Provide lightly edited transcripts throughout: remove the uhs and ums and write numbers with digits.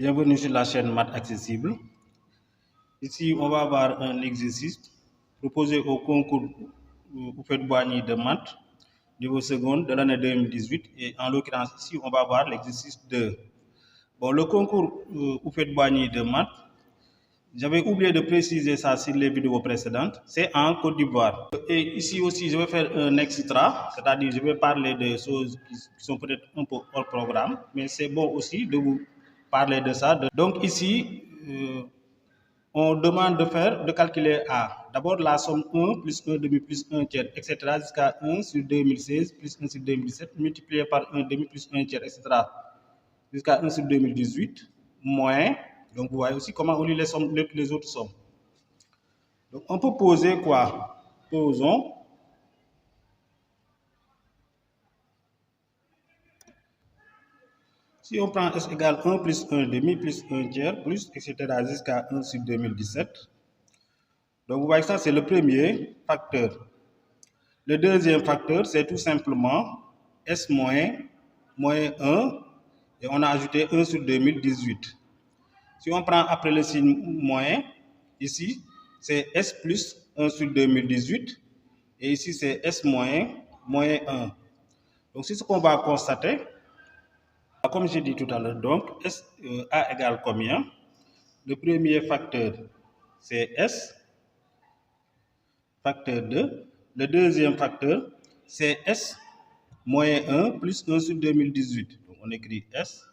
Bienvenue sur la chaîne Maths Accessible. Ici, on va avoir un exercice proposé au concours Houphouët-Boigny de maths, niveau seconde de l'année 2018. Et en l'occurrence, ici, on va voir l'exercice 2. Bon, le concours Houphouët-Boigny de maths, j'avais oublié de préciser ça sur les vidéos précédentes, c'est en Côte d'Ivoire. Et ici aussi, je vais faire un extra, c'est-à-dire je vais parler de choses qui sont peut-être un peu hors programme, mais c'est bon aussi de vous parler de ça. Donc ici, on demande de calculer A. D'abord la somme 1 plus 1 demi plus 1 tiers, etc. jusqu'à 1 sur 2016 plus 1 sur 2017 multiplié par 1 demi plus 1 tiers, etc. jusqu'à 1 sur 2018 moins. Donc vous voyez aussi comment on lit les autres sommes. Donc on peut poser quoi? Posons. Si on prend S égale 1 plus 1 demi plus 1 tiers plus, etc. jusqu'à 1 sur 2017. Donc vous voyez que ça c'est le premier facteur. Le deuxième facteur c'est tout simplement S moins 1 et on a ajouté 1 sur 2018. Si on prend après le signe moins, ici c'est S plus 1 sur 2018 et ici c'est S moins 1. Donc c'est ce qu'on va constater. Comme j'ai dit tout à l'heure, donc A égale combien? Le premier facteur c'est S, facteur 2. Le deuxième facteur c'est S moins 1 plus 1 sur 2018. Donc on écrit S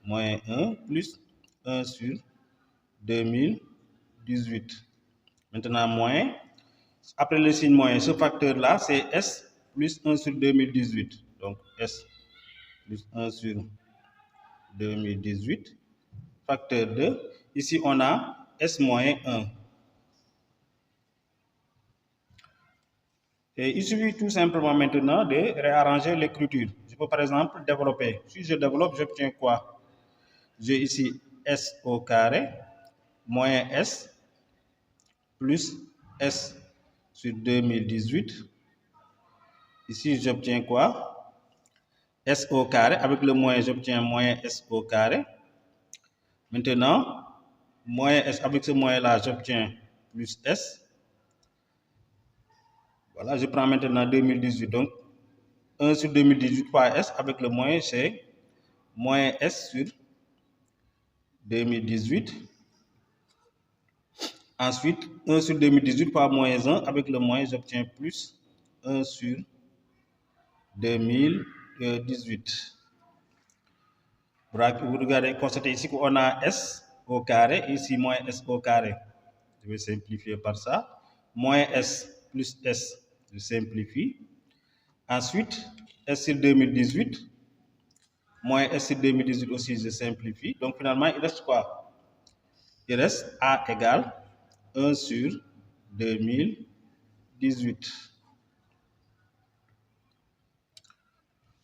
moins 1 plus 1 sur 2018. Maintenant moins, après le signe moins, ce facteur-là c'est S plus 1 sur 2018. Donc S plus 1 sur 2018, facteur 2. Ici on a S moins 1. Et il suffit tout simplement maintenant de réarranger l'écriture. Je peux par exemple développer. Si je développe, j'obtiens quoi? J'ai ici S au carré moins S plus S sur 2018. Ici, j'obtiens quoi? S au carré. Avec le moins, j'obtiens moins S au carré. Maintenant, moins S, avec ce moins-là, j'obtiens plus S. Voilà, je prends maintenant 2018. Donc, 1 sur 2018 fois S, avec le moins, c'est moins S sur 2018. Ensuite, 1 sur 2018 fois moins 1, avec le moins, j'obtiens plus 1 sur 2018. Vous regardez, constatez ici qu'on a S au carré, ici moins S au carré. Je vais simplifier par ça. Moins S plus S, je simplifie. Ensuite, S sur 2018, moins S sur 2018 aussi, je simplifie. Donc finalement, il reste quoi? Il reste A égale 1 sur 2018.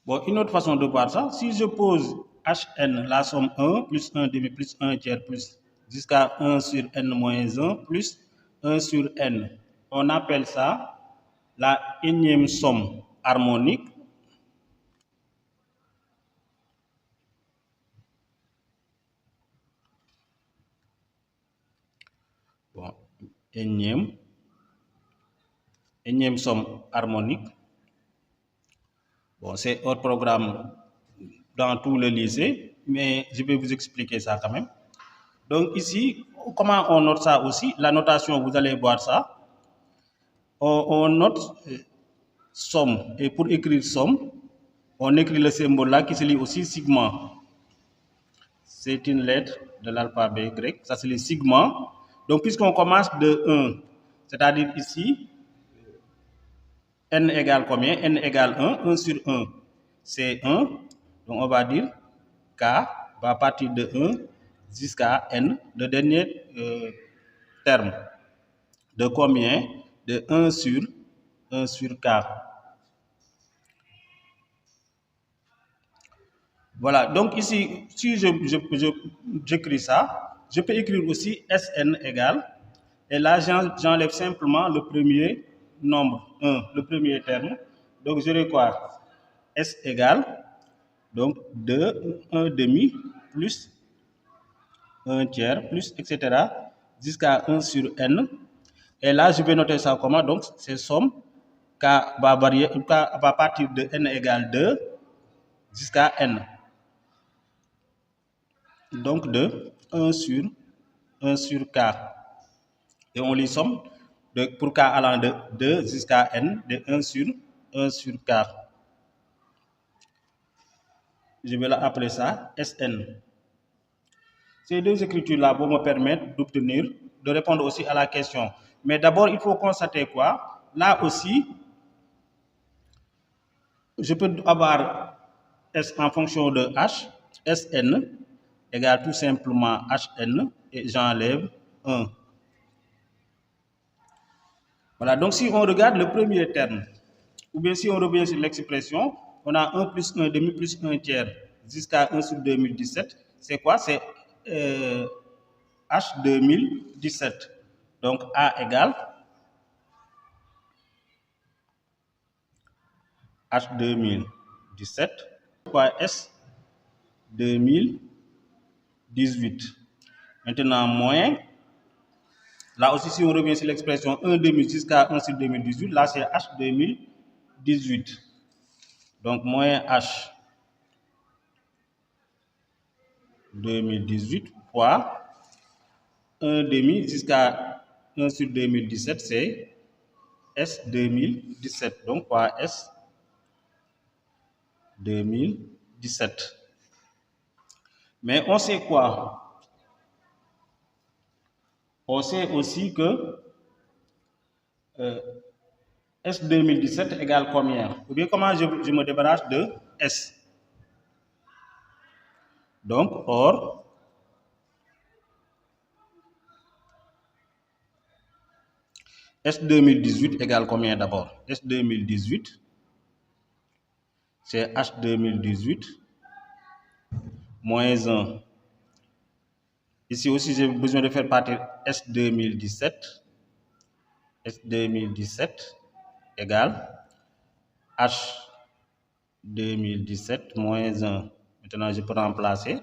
Bon, une autre façon de voir ça, si je pose Hn, la somme 1 plus 1 demi plus 1 tiers plus jusqu'à 1 sur n moins 1 plus 1 sur n, on appelle ça la énième somme harmonique. Bon, énième somme harmonique. Bon, c'est hors programme dans tout le lycée, mais je vais vous expliquer ça quand même. Donc ici, comment on note ça aussi? La notation, vous allez voir ça. On note somme. Et pour écrire somme, on écrit le symbole là qui se lit aussi sigma. C'est une lettre de l'alphabet grec. Ça se lit sigma. Donc puisqu'on commence de 1, c'est-à-dire ici, n égale combien? N égale 1. 1 sur 1, c'est 1. Donc on va dire K va partir de 1 jusqu'à n. Le dernier terme. De combien? De 1 sur K. Voilà, donc ici, si j'écris ça, je peux écrire aussi Sn égale, et là j'enlève simplement le premier nombre, 1, le premier terme. Donc j'aurai quoi? S égale, donc 2, 1 demi plus 1 tiers, plus, etc. jusqu'à 1 sur n. Et là, je vais noter ça comment? Donc, c'est somme k va varier, k va partir de n égale 2 jusqu'à n. Donc, de 1 sur k. Et on les somme pour k allant de 2 jusqu'à n, de 1 sur k. Je vais appeler ça Sn. Ces deux écritures-là vont me permettre d'obtenir, de répondre aussi à la question. Mais d'abord, il faut constater quoi? Là aussi, je peux avoir S en fonction de H, Sn égale tout simplement Hn, et j'enlève 1. Voilà, donc si on regarde le premier terme, ou bien si on revient sur l'expression, on a 1 plus 1 demi plus 1 tiers jusqu'à 1 sur 2017. C'est quoi? C'est H 2017. Donc A égale H 2017 fois S 2018. Maintenant, moins, là aussi si on revient sur l'expression 1 demi jusqu'à 1 sur 2018, là c'est H 2018. Donc moins H 2018 fois 1 demi jusqu'à 1 sur 2017, c'est S 2017. Donc fois S 2017. Mais on sait quoi? On sait aussi que S 2017 égale combien? Ou bien comment je me débarrasse de S? Donc, or, S 2018 égale combien d'abord? S 2018, c'est H 2018 moins 1. Ici aussi, j'ai besoin de faire partir S 2017. S 2017 égale H 2017 moins 1. Maintenant, je peux remplacer.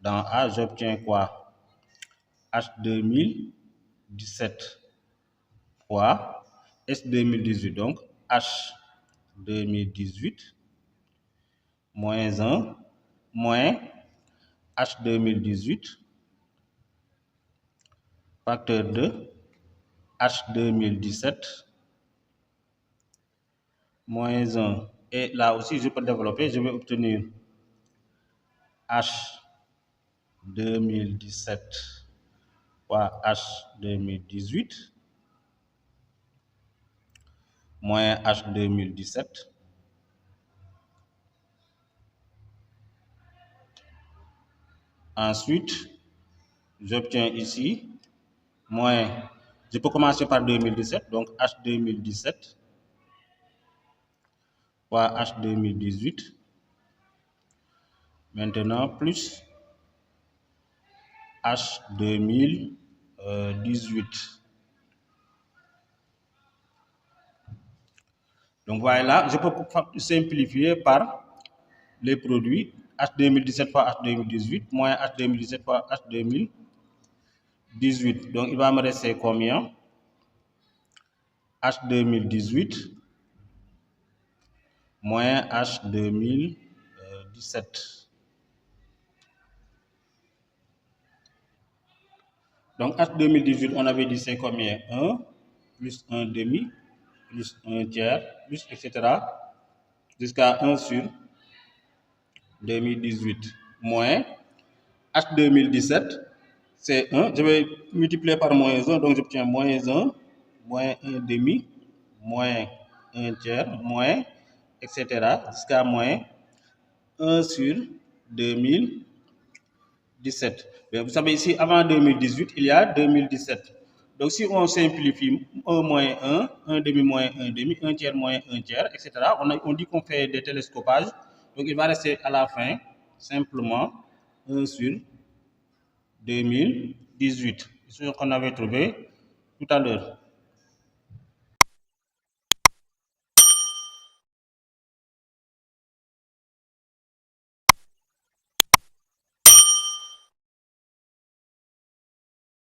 Dans A, j'obtiens quoi? H 2017 fois S 2018. Donc, H 2018 moins 1 moins H 2018 facteur de H 2017 moins 1. Et là aussi, je peux développer, je vais obtenir H 2017 fois H 2018 moins H 2017 ensuite j'obtiens ici moins, je peux commencer par 2017, donc H 2017 fois H 2018 maintenant plus H 2018. Donc voilà, je peux simplifier par les produits H 2017 fois H 2018 moins H 2017 fois H 2018. Donc il va me rester combien? H 2018 moins H 2017. Donc H 2018, on avait dit c'est combien? 1 plus 1 demi plus 1 tiers plus etc. jusqu'à 1 sur 2018 moins H 2017, c'est 1. Je vais multiplier par moins 1, donc j'obtiens moins 1, moins 1 demi, moins 1 tiers, moins, etc. jusqu'à moins 1 sur 2017. Mais vous savez ici, avant 2018, il y a 2017. Donc si on simplifie 1 moins 1, 1 demi moins 1 demi, 1 tiers moins 1 tiers, etc. On dit qu'on fait des télescopages. Donc il va rester à la fin simplement 1 sur 2018. C'est ce qu'on avait trouvé tout à l'heure.